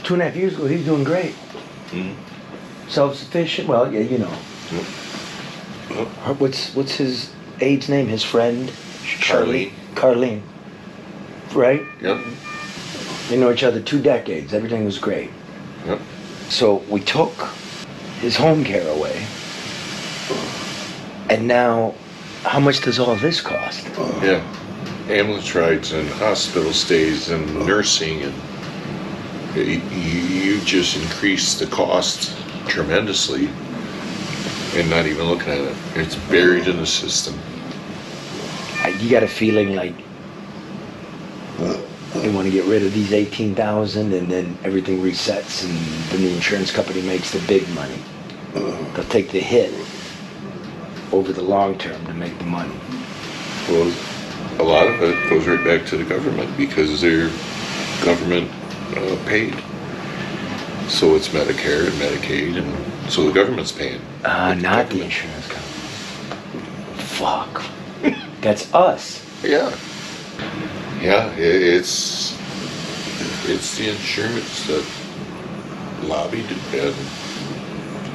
2.5 years ago, he was doing great. Self-sufficient. Well, yeah, you know. What's his aide's name? His friend? Carlene. Right? Yep. They know each other 2 decades. Everything was great. Yep. So we took his home care away. And now, how much does all this cost? Yeah. Ambulance rides and hospital stays and nursing, and you just increase the cost tremendously and not even looking at it. It's buried in the system. You got a feeling like they want to get rid of these 18,000 and then everything resets and then the insurance company makes the big money. They'll take the hit over the long term to make the money. Well, a lot of it goes right back to the government because they're government paid. So it's Medicare and Medicaid, and so the government's paying. Not the insurance company. Fuck. That's us. Yeah. Yeah, it's the insurance that lobbied and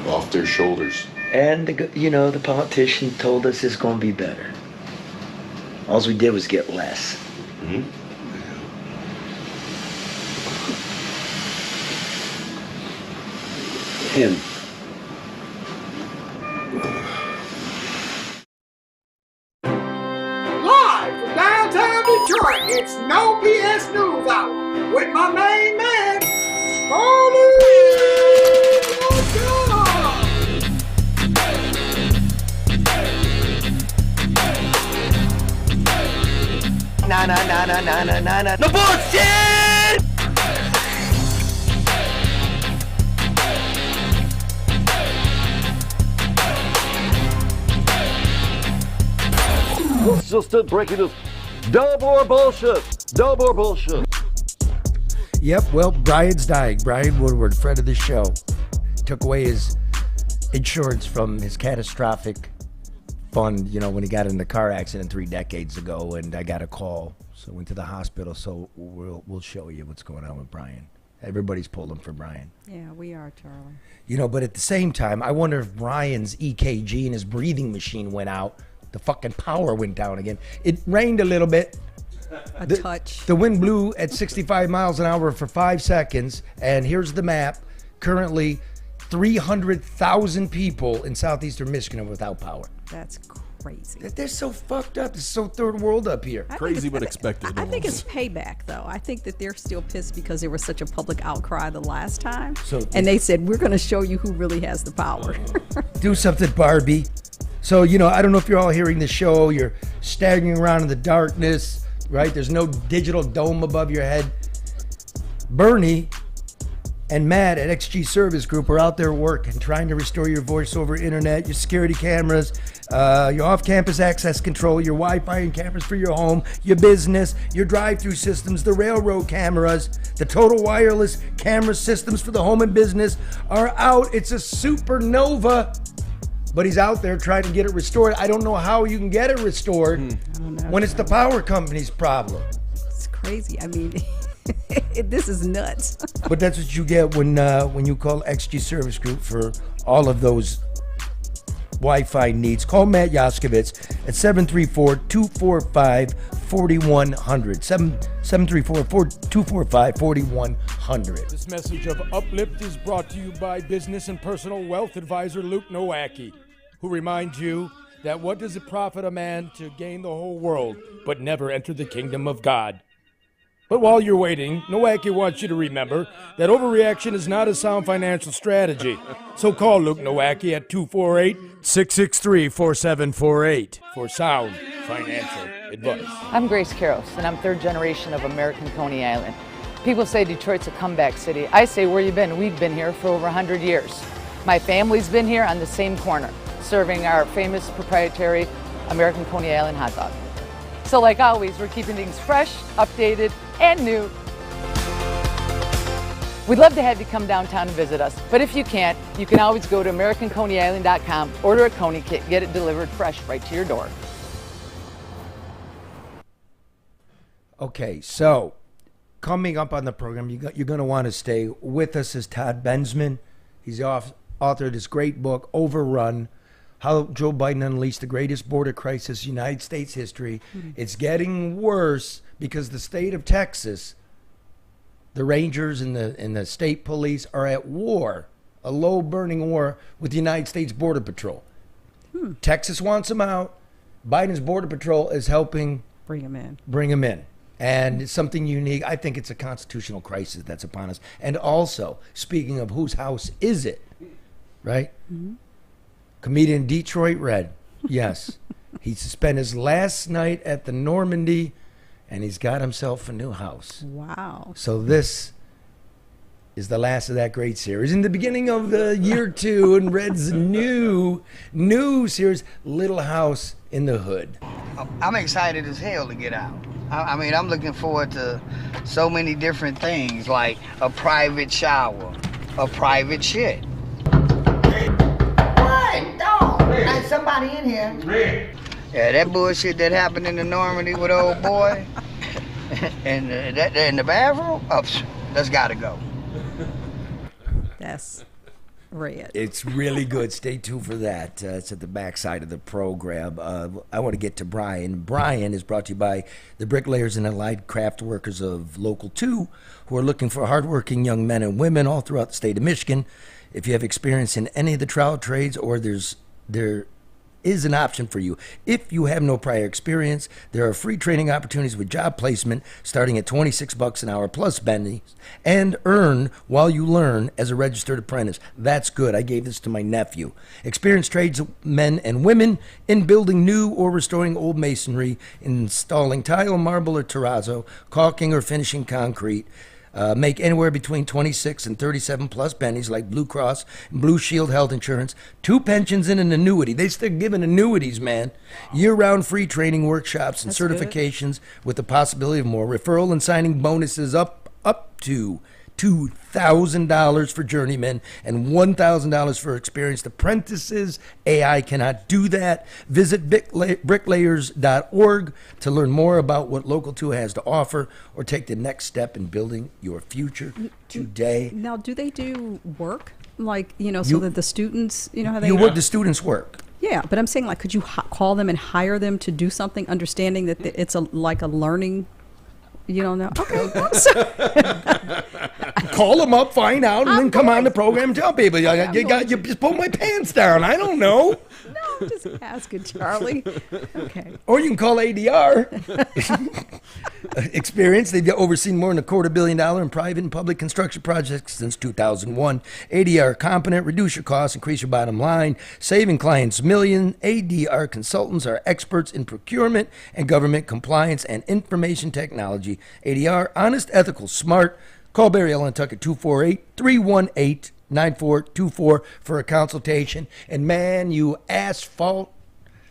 off their shoulders. And the politician told us it's going to be better. All we did was get less. Mm-hmm. Him. Live from downtown Detroit, it's No BS News Hour with my main man, Scarlett. No bullshit! It's just a breaking news. Dub or bullshit. Dub or bullshit. Yep, well, Bryan's dying. Bryan Woodward, friend of the show, took away his insurance from his catastrophic fund, when he got in the car accident 3 decades ago, and I got a call. So went to the hospital, so we'll show you what's going on with Bryan. Everybody's pulling for Bryan. Yeah, we are, Charlie. But at the same time, I wonder if Bryan's EKG and his breathing machine went out. The fucking power went down again. It rained a little bit. A touch. The wind blew at 65 miles an hour for 5 seconds, and here's the map. Currently, 300,000 people in southeastern Michigan are without power. That's crazy. They're so fucked up. It's so third world up here. Crazy but expected. I think it's payback, though. I think that they're still pissed because there was such a public outcry the last time. And they said, we're going to show you who really has the power. Do something, Barbie. So, I don't know if you're all hearing the show. You're staggering around in the darkness, right? There's no digital dome above your head. Bernie and Matt at XG Service Group are out there working, trying to restore your voice over internet, your security cameras, your off-campus access control, your Wi-Fi and cameras for your home, your business, your drive-through systems, the railroad cameras, the total wireless camera systems for the home and business are out. It's a supernova. But he's out there trying to get it restored. I don't know how you can get it restored when it's the power company's problem. It's crazy. I mean, this is nuts. But that's what you get when you call XG Service Group for all of those Wi-Fi needs. Call Matt Yaskovitz at 734-245-4100. 734-245-4100. This message of Uplift is brought to you by business and personal wealth advisor Luke Nowacki, who reminds you that what does it profit a man to gain the whole world but never enter the kingdom of God? But while you're waiting, Nowacki wants you to remember that overreaction is not a sound financial strategy. So call Luke Nowacki at 248-663-4748 for sound financial advice. I'm Grace Karros, and I'm 3rd generation of American Coney Island. People say Detroit's a comeback city. I say, where you been? We've been here for over 100 years. My family's been here on the same corner, serving our famous proprietary American Coney Island hot dog. So like always, we're keeping things fresh, updated, and new. We'd love to have you come downtown and visit us, but if you can't, you can always go to AmericanConeyIsland.com, order a Coney kit, get it delivered fresh right to your door. Okay, so coming up on the program, you're going to want to stay with us is Todd Bensman. He's the author of this great book, Overrun, How Joe Biden Unleashed the Greatest Border Crisis in United States History. It's getting worse because the state of Texas, the Rangers and the state police are at war, a low-burning war with the United States Border Patrol. Texas wants them out. Biden's Border Patrol is helping Bring him in. And it's something unique. I think it's a constitutional crisis that's upon us. And also, speaking of whose house is it, right? Comedian Detroit Red, yes. He spent his last night at the Normandy, and he's got himself a new house. Wow. So this is the last of that great series. In the beginning of the year 2, and Red's new series, Little House in the Hood. I'm excited as hell to get out. I mean, I'm looking forward to so many different things, like a private shower, a private shit. What? Dog. There's somebody in here. Yeah, that bullshit that happened in the Normandy with old boy, and that in the bathroom, that's gotta go. That's Red. It's really good. Stay tuned for that. It's at the backside of the program. I want to get to Bryan. Bryan is brought to you by the bricklayers and allied craft workers of Local 2, who are looking for hardworking young men and women all throughout the state of Michigan. If you have experience in any of the trial trades, or there is an option for you. If you have no prior experience, there are free training opportunities with job placement starting at $26 an hour plus bennies, and earn while you learn as a registered apprentice. That's good. I gave this to my nephew. Experienced tradesmen and women in building new or restoring old masonry, installing tile, marble, or terrazzo, caulking or finishing concrete. Make anywhere between 26 and 37 plus pennies, like Blue Cross and Blue Shield health insurance, 2 pensions and an annuity. They still giving annuities, man. Year-round free training workshops and certifications with the possibility of more. Referral and signing bonuses up to $2,000 for journeymen and $1,000 for experienced apprentices. AI cannot do that. Visit bricklayers.org to learn more about what Local 2 has to offer, or take the next step in building your future today. Now, do they do work? Like, so that the students, how they... The students work. Yeah, but I'm saying, like, could you call them and hire them to do something, understanding that it's like a learning... You don't know? Okay. Call them up, find out, and then come on the program and tell people. You just pull my pants down. I don't know. No, I'm just asking, Charlie. Okay. Or you can call ADR. Experience. They've overseen more than $250 million in private and public construction projects since 2001. ADR competent, reduce your costs, increase your bottom line, saving clients millions. ADR consultants are experts in procurement and government compliance and information technology. ADR, honest, ethical, smart. Call Barry Ellen Tuck at 248-318-9424 for a consultation. And man, you asphalt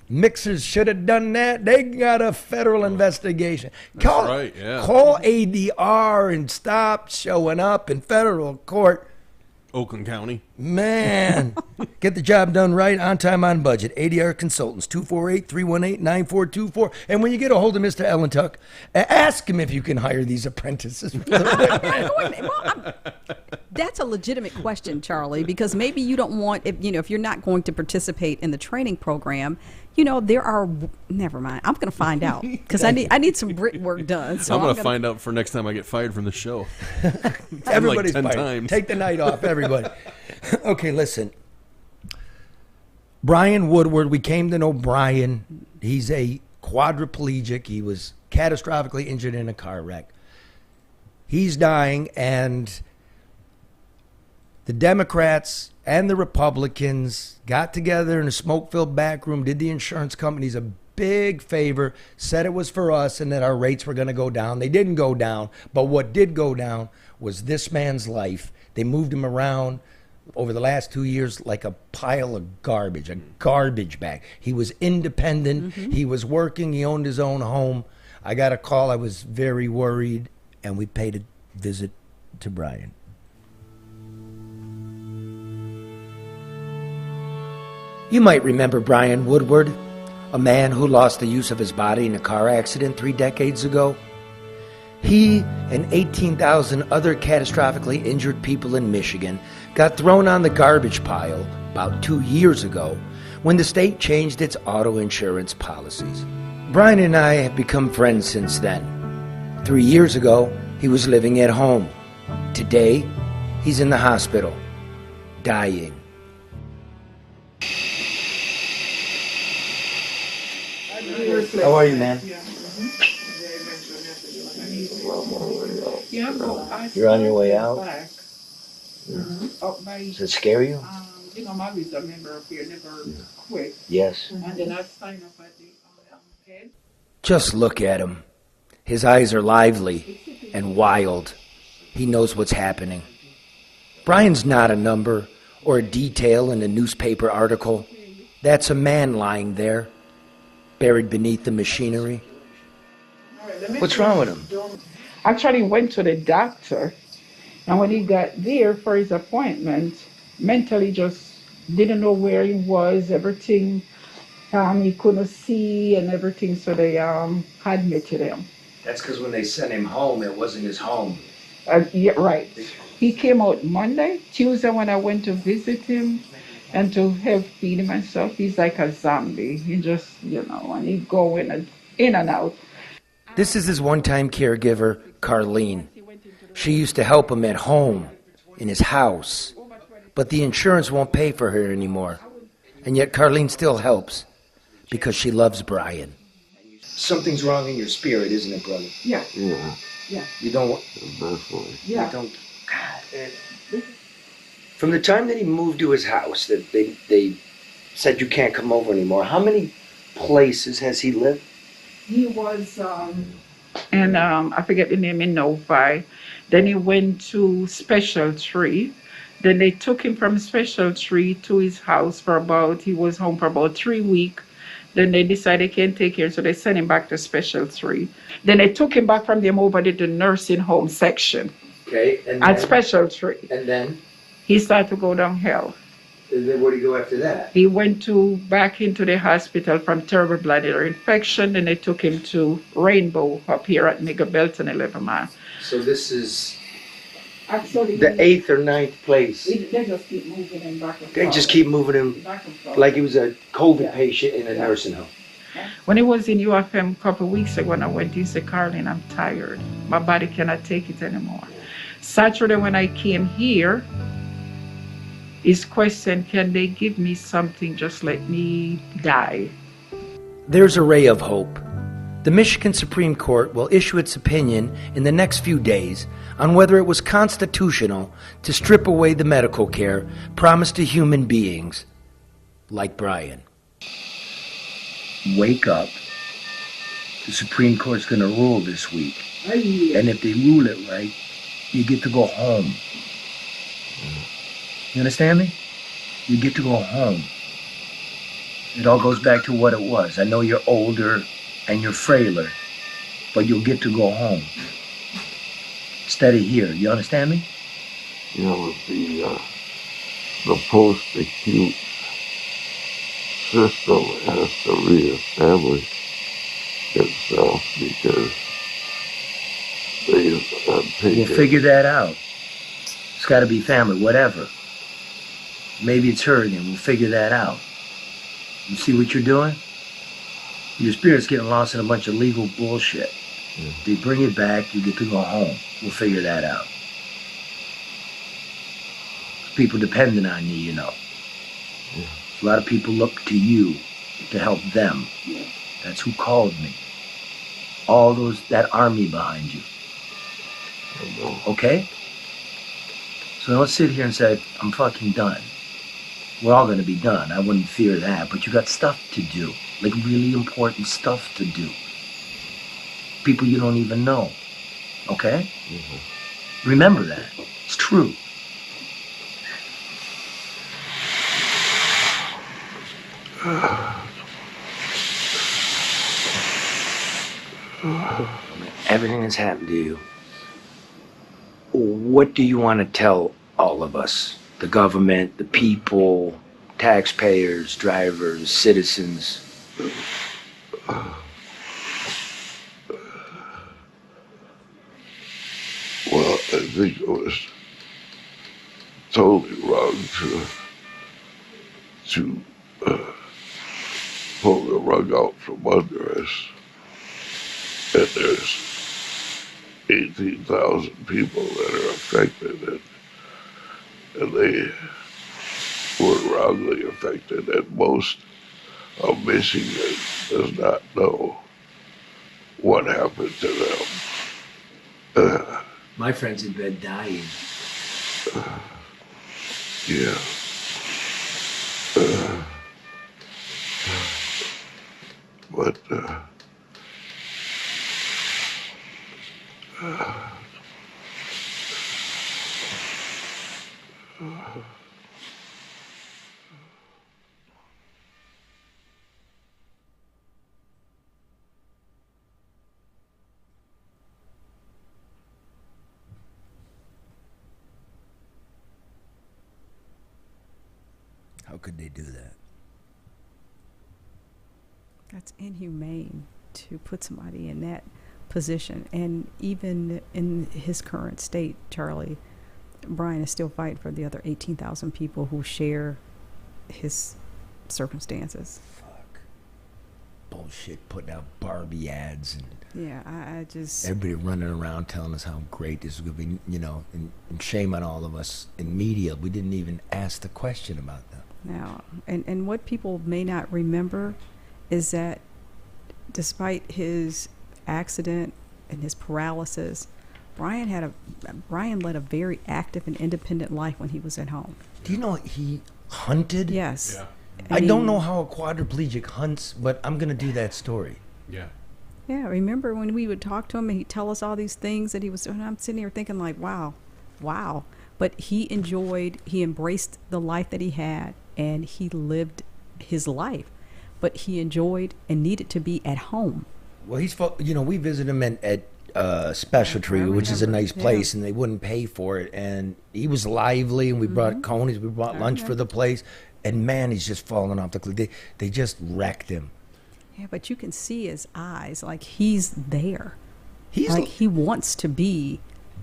mixers should have done that. They got a federal investigation. Call ADR and stop showing up in federal court. Oakland County. Man, get the job done right, on time, on budget. ADR Consultants, 248-318-9424. And when you get a hold of Mr. Ellentuck, ask him if you can hire these apprentices. That's a legitimate question, Charlie, because maybe you don't want, if you're not going to participate in the training program, there are, never mind. I'm going to find out, because I need some brickwork done. So I'm going to find out for next time I get fired from the show. Everybody's like 10 fired. times. Take the night off, everybody. Okay, listen. Bryan Woodward, we came to know Bryan. He's a quadriplegic. He was catastrophically injured in a car wreck. He's dying, and the Democrats and the Republicans got together in a smoke-filled back room, did the insurance companies a big favor, said it was for us and that our rates were going to go down. They didn't go down, but what did go down was this man's life. They moved him around over the last 2 years like a pile of garbage, a garbage bag. He was independent. Mm-hmm. He was working. He owned his own home. I got a call. I was very worried, and we paid a visit to Bryan. You might remember Bryan Woodward, a man who lost the use of his body in a car accident 3 decades ago. He and 18,000 other catastrophically injured people in Michigan got thrown on the garbage pile about 2 years ago when the state changed its auto insurance policies. Bryan and I have become friends since then. 3 years ago, he was living at home. Today, he's in the hospital, dying. How are you, man? You're on your way out? Does it scare you? I'm always a member of here, never quit. Yes. And then I sign up at the head. Just look at him. His eyes are lively and wild. He knows what's happening. Bryan's not a number or a detail in a newspaper article. That's a man lying there, buried beneath the machinery. What's wrong with him? Actually went to the doctor, and when he got there for his appointment, mentally just didn't know where he was, everything he couldn't see and everything, so they admitted him. That's because when they sent him home, it wasn't his home. Yeah, right. He came out Monday. Tuesday when I went to visit him and to help feed him and stuff, he's like a zombie. He just, and he go in and out. This is his one-time caregiver, Carlene. She used to help him at home, in his house. But the insurance won't pay for her anymore. And yet Carlene still helps, because she loves Bryan. Something's wrong in your spirit, isn't it, brother? Yeah. Yeah. Yeah. You don't... Definitely. Yeah. You don't... God. From the time that he moved to his house, that they said you can't come over anymore, how many places has he lived? He was, and I forget the name, in Novi. Then he went to Special Tree. Then they took him from Special Tree to his house he was home for about 3 weeks. Then they decided they can't take care, so they sent him back to Special Tree. Then they took him back from them over to the nursing home section. Okay, and At then, Special Tree. and then? He started to go downhill. And then where did he go after that? He went back into the hospital from terrible bladder infection, and they took him to Rainbow up here at Mega Belton 11 Mile. So this is Actually, the 8th or 9th place. They just keep moving him back and forth. They just keep moving him Back and forth. like he was a COVID patient in a nursing home. When he was in UFM a couple of weeks ago, when I went, he said, "Carlene, I'm tired. My body cannot take it anymore." Saturday, when I came here, his question, "Can they give me something? Just let me die." There's a ray of hope. The Michigan Supreme Court will issue its opinion in the next few days on whether it was constitutional to strip away the medical care promised to human beings like Bryan. Wake up. The Supreme Court's going to rule this week. And if they rule it right, you get to go home. You understand me? You get to go home. It all goes back to what it was. I know you're older and you're frailer, but you'll get to go home. Instead of here. You understand me? With the post-acute system has to reestablish itself because they've taken... We'll figure that out. It's got to be family, whatever. Maybe it's her again. We'll figure that out. You see what you're doing? Your spirit's getting lost in a bunch of legal bullshit. They bring it back, you get to go home. We'll figure that out. People depending on you, A lot of people look to you to help them. That's who called me. All that army behind you. Okay? So don't sit here and say, "I'm fucking done." We're all gonna be done. I wouldn't fear that, but you got stuff to do. Like really important stuff to do. People you don't even know. Okay? Remember that. It's true. Everything that's happened to you, what do you want to tell all of us? The government, the people, taxpayers, drivers, citizens? think it was totally wrong to pull the rug out from under us. And there's 18,000 people that are affected, and they were wrongly affected, and most of Michigan does not know what happened to them. My friend's in bed dying. Yeah. But how could they do that? That's inhumane to put somebody in that position. And even in his current state, Charlie, Bryan is still fighting for the other 18,000 people who share his circumstances. Fuck. Bullshit, putting out Barbie ads and Yeah, I just... everybody running around telling us how great this is going to be, you know, and shame on all of us in media. We didn't even ask the question about them. Now, and what people may not remember is that despite his accident and his paralysis, Bryan led a very active and independent life when he was at home. Do you know he hunted? Yes. Yeah. I don't know how a quadriplegic hunts, but I'm going to do that story. Yeah. Yeah, remember when we would talk to him and he'd tell us all these things that he was doing? I'm sitting here thinking like, wow. But he embraced the life that he had, and he lived his life. But he enjoyed and needed to be at home. Well, we visited him at Special Tree, which is a nice place, and they wouldn't pay for it. And he was lively, and we brought conies, we brought lunch for the place. And man, he's just falling off the cliff. They just wrecked him. Yeah, but you can see his eyes, like he's there. He's like he wants to be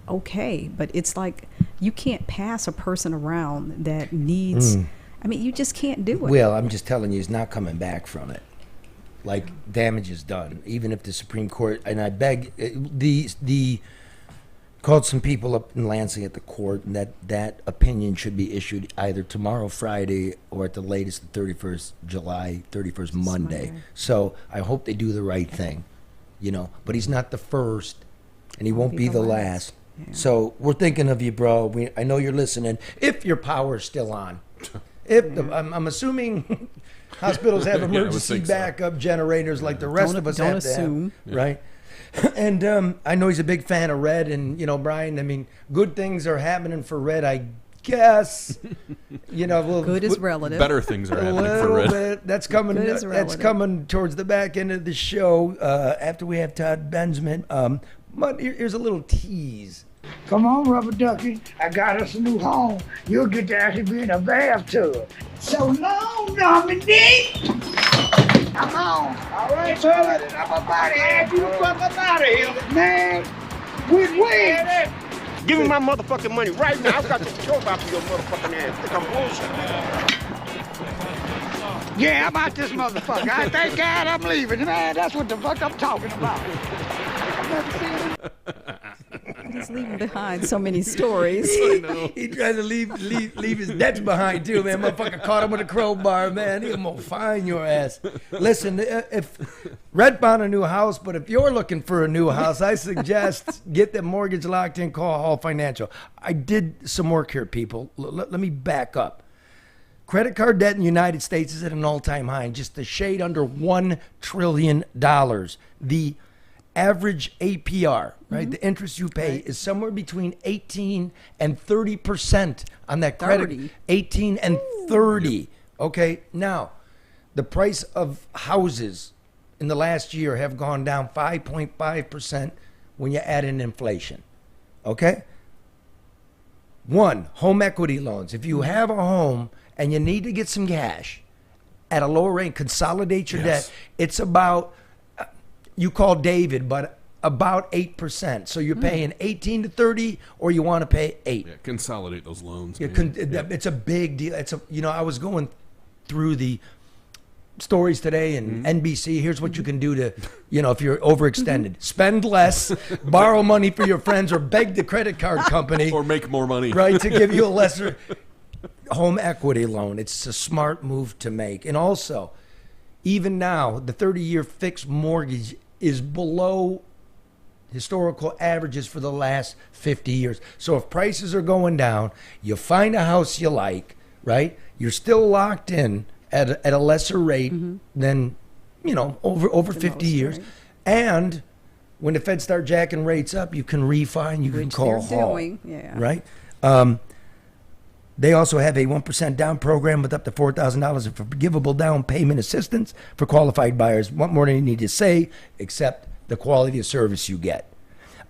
okay, but it's like you can't pass a person around that needs. I mean, you just can't do it. Well, I'm just telling you, he's not coming back from it. Like, damage is done. Even if the Supreme Court, and I beg, the called some people up in Lansing at the court, and that opinion should be issued either tomorrow, Friday, or at the latest, the 31st, July 31st, Monday. So I hope they do the right thing, you know. But he's not the first, and he won't be the last. Yeah. So we're thinking of you, bro. I know you're listening. If your power's still on. I'm assuming hospitals have emergency backup generators like the rest of us have to have, right? And I know he's a big fan of Red, and Bryan. I mean, good things are happening for Red, I guess. Good is relative. Better things are happening for Red. Bit. That's coming. That's coming towards the back end of the show after we have Todd Bensman. But here's a little tease. Come on, Rubber Ducky. I got us a new home. You'll get to actually be in a bathtub. So long, nominee. Come on. All right, brother. I'm about to have you fuck up out of here, man. With wings. Give me my motherfucking money right now. I've got to choke off your motherfucking ass. Think I'm bullshit. Yeah, I'm out this motherfucker. I thank God I'm leaving, man. That's what the fuck I'm talking about. He's leaving behind so many stories. I know. He tried to leave his debts behind too, man. Motherfucker caught him with a crowbar, man. He's gonna fine your ass. Listen, if Red found a new house, but if you're looking for a new house, I suggest get the mortgage locked in. Call Hall Financial. I did some work here, people. Let me back up. Credit card debt in the United States is at an all-time high, just a shade under $1 trillion. The average APR, right, the interest you pay is somewhere between 18 and 30% on that credit. 30. 18 and 30. Okay, now the price of houses in the last year have gone down 5.5% when you add in inflation. Okay? One, home equity loans. If you have a home and you need to get some cash at a lower rate, consolidate your debt. It's about, you call David, but about 8%. So you're paying 18 to 30, or you want to pay 8. Yeah, consolidate those loans. It's a big deal. I was going through the stories today and NBC. Here's what you can do to, if you're overextended. Spend less, borrow money for your friends, or beg the credit card company. Or make more money. Right, to give you a lesser home equity loan. It's a smart move to make. And also, even now, the 30-year fixed mortgage is below historical averages for the last 50 years. So if prices are going down, you find a house you like, right? You're still locked in at a lesser rate than, over 50 years. Right. And when the Fed start jacking rates up, you can refi and you can call Hogg. Right? They also have a 1% down program with up to $4,000 of forgivable down payment assistance for qualified buyers. What more do you need to say except the quality of service you get?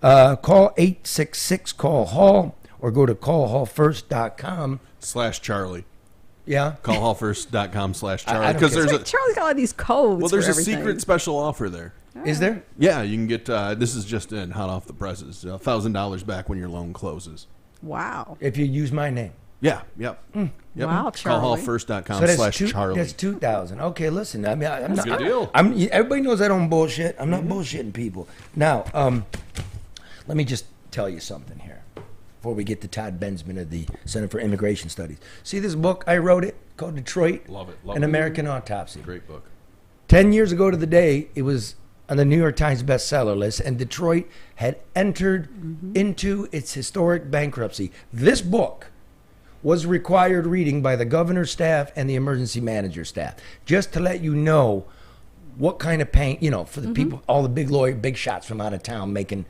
Call 866-CALL-HALL or go to callhallfirst.com/Charlie. Yeah. Callhallfirst.com/Charlie. Because Charlie's got all these codes. Well, there's for a secret special offer there. Is there? Yeah, you can get, this is just in hot off the presses, $1,000 back when your loan closes. Wow. If you use my name. Yeah, yep. Wow, Charlie. Callhallfirst.com/Charlie. That's $2,000. Okay, listen. I mean, I'm that's not. a good deal. Everybody knows I don't bullshit. I'm not bullshitting people. Now, let me just tell you something here before we get to Todd Bensman of the Center for Immigration Studies. See this book? I wrote it called Detroit, Love it. An American Autopsy. Great book. 10 years ago to the day, it was on the New York Times bestseller list, and Detroit had entered into its historic bankruptcy. This book was required reading by the governor's staff and the emergency manager staff, just to let you know what kind of pain, for the people, all the big shots from out of town making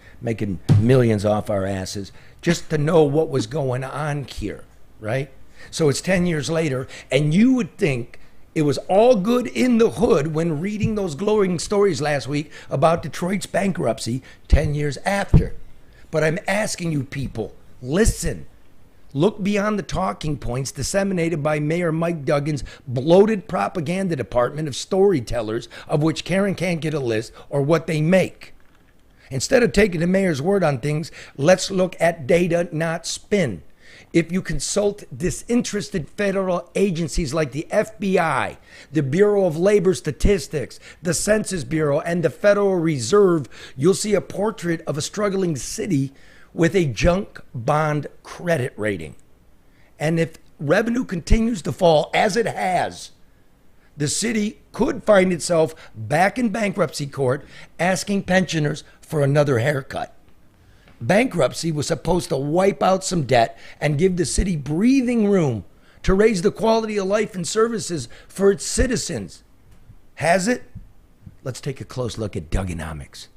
millions off our asses, just to know what was going on here, right? So it's 10 years later, and you would think it was all good in the hood when reading those glowing stories last week about Detroit's bankruptcy 10 years after. But I'm asking you people, listen. Look beyond the talking points disseminated by Mayor Mike Duggan's bloated propaganda department of storytellers, of which Karen can't get a list, or what they make. Instead of taking the mayor's word on things, let's look at data, not spin. If you consult disinterested federal agencies like the FBI, the Bureau of Labor Statistics, the Census Bureau, and the Federal Reserve, you'll see a portrait of a struggling city with a junk bond credit rating. And if revenue continues to fall, as it has, the city could find itself back in bankruptcy court asking pensioners for another haircut. Bankruptcy was supposed to wipe out some debt and give the city breathing room to raise the quality of life and services for its citizens. Has it? Let's take a close look at Dugganomics.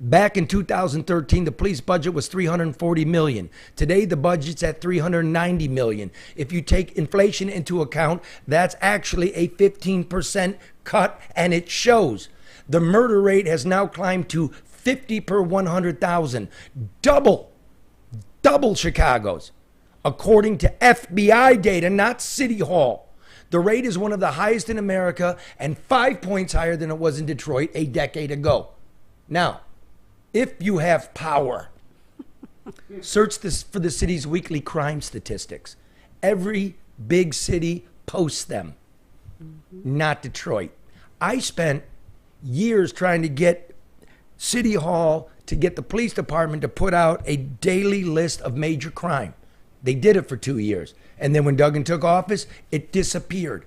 Back in 2013, the police budget was $340 million. Today, the budget's at $390 million. If you take inflation into account, that's actually a 15% cut, and it shows. The murder rate has now climbed to 50 per 100,000. Double Chicago's. According to FBI data, not City Hall. The rate is one of the highest in America and 5 points higher than it was in Detroit a decade ago. Now, if you have power, search this for the city's weekly crime statistics. Every big city posts them, not Detroit. I spent years trying to get City Hall to get the police department to put out a daily list of major crime. They did it for 2 years. And then when Duggan took office, it disappeared.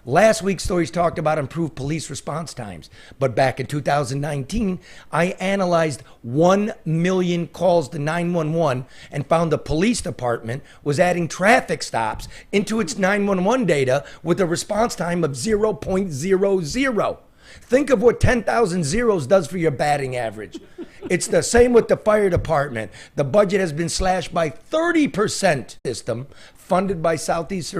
Last week's stories talked about improved police response times. But back in 2019, I analyzed 1 million calls to 911 and found the police department was adding traffic stops into its 911 data with a response time of 0.00. Think of what 10,000 zeros does for your batting average. It's the same with the fire department. The budget has been slashed by 30% system funded by Southeastern